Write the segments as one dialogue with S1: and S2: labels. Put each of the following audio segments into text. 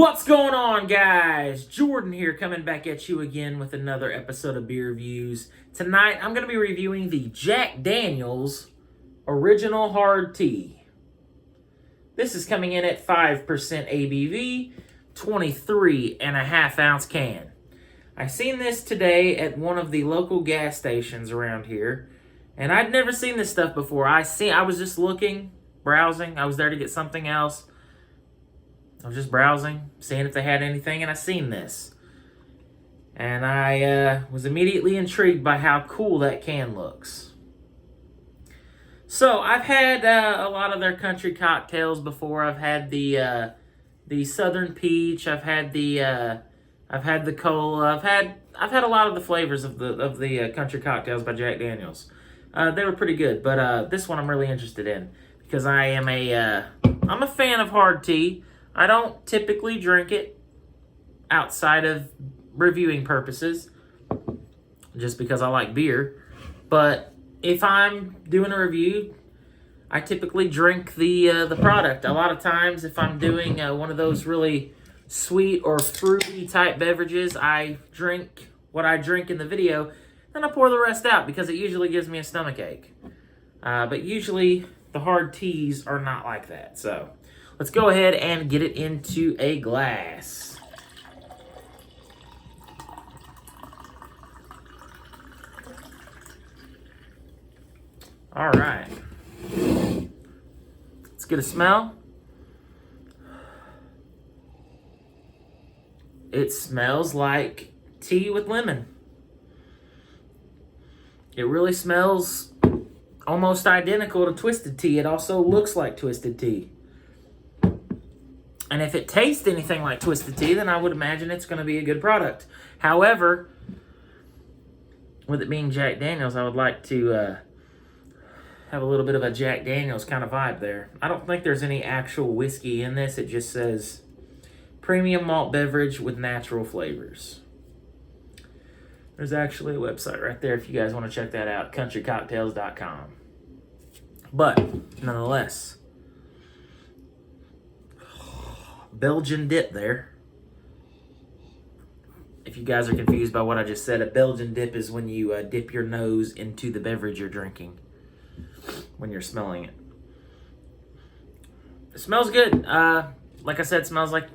S1: What's going on, guys? Jordan here, coming back at you again with another episode of Beer Reviews. Tonight, I'm going to be reviewing the Jack Daniel's Original Hard Tea. This is coming in at 5% ABV, 23.5 ounce can. I seen this today at one of the local gas stations around here, and I'd never seen this stuff before. I was just looking, browsing. I was there to get something else. I was just browsing, seeing if they had anything, and I seen this. And I was immediately intrigued by how cool that can looks. So, I've had a lot of their country cocktails before. I've had the Southern Peach. I've had the cola. I've had a lot of the flavors of the country cocktails by Jack Daniel's. They were pretty good, but this one I'm really interested in because I'm a fan of hard tea. I don't typically drink it outside of reviewing purposes, just because I like beer. But if I'm doing a review, I typically drink the product. A lot of times, if I'm doing one of those really sweet or fruity type beverages, I drink what I drink in the video, then I pour the rest out because it usually gives me a stomach ache. But usually, the hard teas are not like that, so let's go ahead and get it into a glass. All right. Let's get a smell. It smells like tea with lemon. It really smells almost identical to Twisted Tea. It also looks like Twisted Tea. And if it tastes anything like Twisted Tea, then I would imagine it's going to be a good product. However, with it being Jack Daniel's, I would like to have a little bit of a Jack Daniel's kind of vibe there. I don't think there's any actual whiskey in this. It just says premium malt beverage with natural flavors. There's actually a website right there if you guys want to check that out, countrycocktails.com. But, nonetheless, Belgian dip there. If you guys are confused by what I just said, a Belgian dip is when you dip your nose into the beverage you're drinking when you're smelling it. It smells good. Like I said, it smells like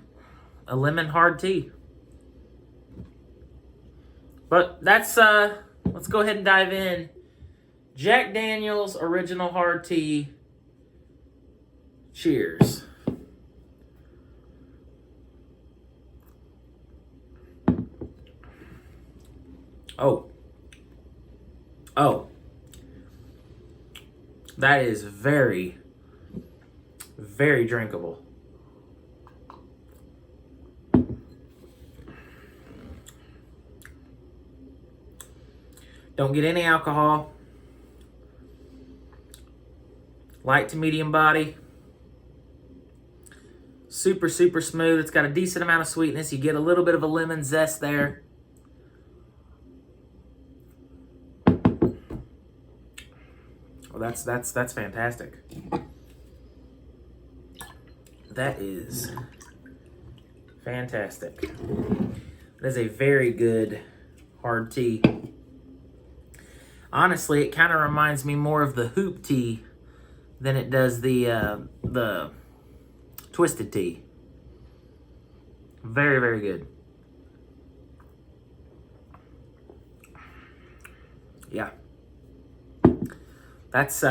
S1: a lemon hard tea. But that's, let's go ahead and dive in. Jack Daniel's Original Hard Tea. Cheers. Oh. That is very, very drinkable. Don't get any alcohol. Light to medium body. Super, super smooth. It's got a decent amount of sweetness. You get a little bit of a lemon zest there. Well, that's fantastic. That is fantastic. That is a very good hard tea. Honestly, it kind of reminds me more of the Hoop Tea than it does the Twisted Tea. Very, very good. Yeah. That's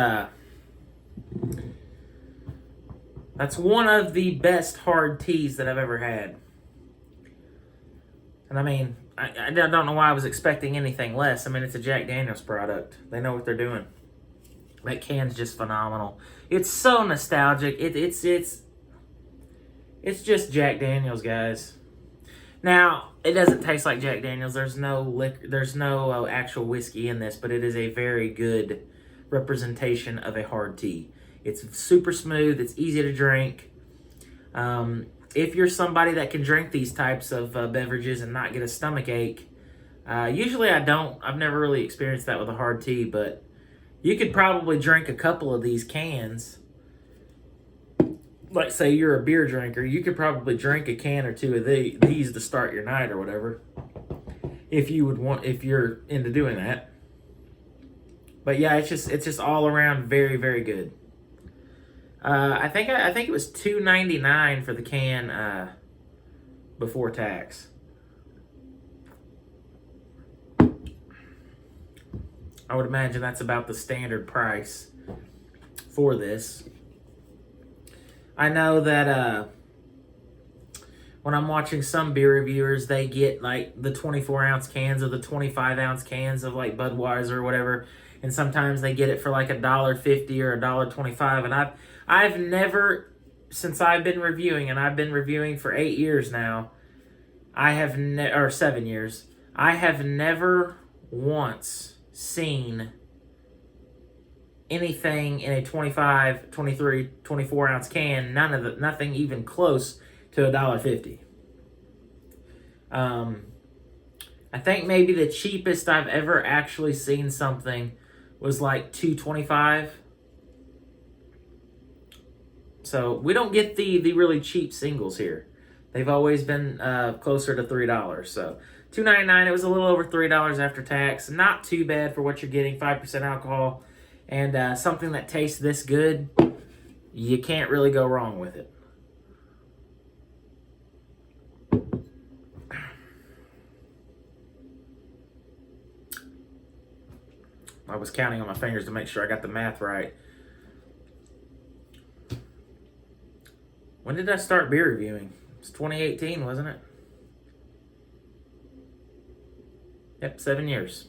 S1: one of the best hard teas that I've ever had. And I mean, I don't know why I was expecting anything less. I mean, it's a Jack Daniel's product. They know what they're doing. That can's just phenomenal. It's so nostalgic. It's just Jack Daniel's, guys. Now, it doesn't taste like Jack Daniel's. There's no liquor. There's no actual whiskey in this, but it is a very good representation of a hard tea. It's super smooth. It's easy to drink. If you're somebody that can drink these types of beverages and not get a stomach ache, usually I don't. I've never really experienced that with a hard tea, but you could probably drink a couple of these cans like say you're a beer drinker, you could probably drink a can or two of these to start your night or whatever, if you're into doing that. But yeah, it's just all around very, very good. I think it was $2.99 for the can before tax. I would imagine that's about the standard price for this. I know that when I'm watching some beer reviewers, they get like the 24-ounce cans or the 25-ounce cans of like Budweiser or whatever, and sometimes they get it for like $1.50 or $1.25. And I've never, since I've been reviewing, and I've been reviewing for 8 years now, or 7 years, I have never once seen anything in a 25, 23, 24-ounce can, nothing even close to $1.50. I think maybe the cheapest I've ever actually seen something was like $2.25. So we don't get the really cheap singles here. They've always been closer to $3. So $2.99. It was a little over $3 after tax. Not too bad for what you're getting. 5% alcohol, and something that tastes this good. You can't really go wrong with it. I was counting on my fingers to make sure I got the math right. When did I start beer reviewing? It's 2018, wasn't it? Yep, 7 years.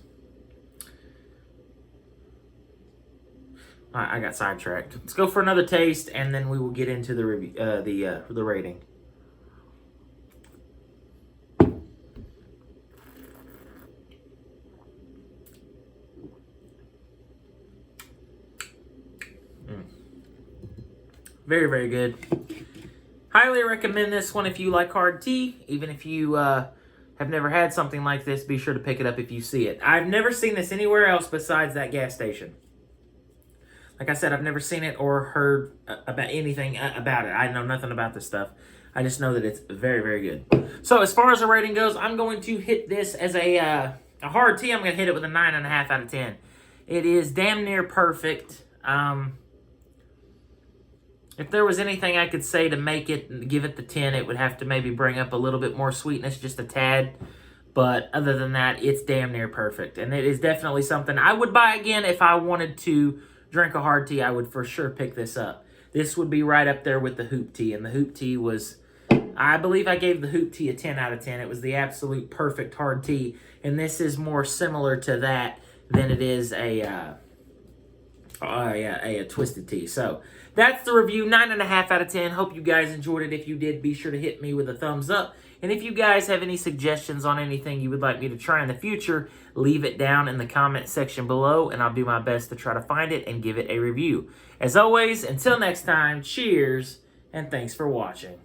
S1: I got sidetracked. Let's go for another taste, and then we will get into the review, the rating. Very, very good. Highly recommend this one if you like hard tea. Even if you have never had something like this, be sure to pick it up if you see it. I've never seen this anywhere else besides that gas station. Like I said, I've never seen it or heard about anything about it. I know nothing about this stuff. I just know that it's very, very good. So as far as the rating goes, I'm going to hit this as a hard tea. I'm going to hit it with a 9.5 out of 10. It is damn near perfect. If there was anything I could say to make it, give it the 10, it would have to maybe bring up a little bit more sweetness, just a tad. But other than that, it's damn near perfect. And it is definitely something I would buy again if I wanted to drink a hard tea. I would for sure pick this up. This would be right up there with the Hoop Tea. And the Hoop Tea was, I believe I gave the Hoop Tea a 10 out of 10. It was the absolute perfect hard tea. And this is more similar to that than it is a Twisted Tea. So that's the review, 9.5 out of 10. Hope you guys enjoyed it. If you did, be sure to hit me with a thumbs up. And if you guys have any suggestions on anything you would like me to try in the future, leave it down in the comment section below, and I'll do my best to try to find it and give it a review. As always, until next time, cheers, and thanks for watching.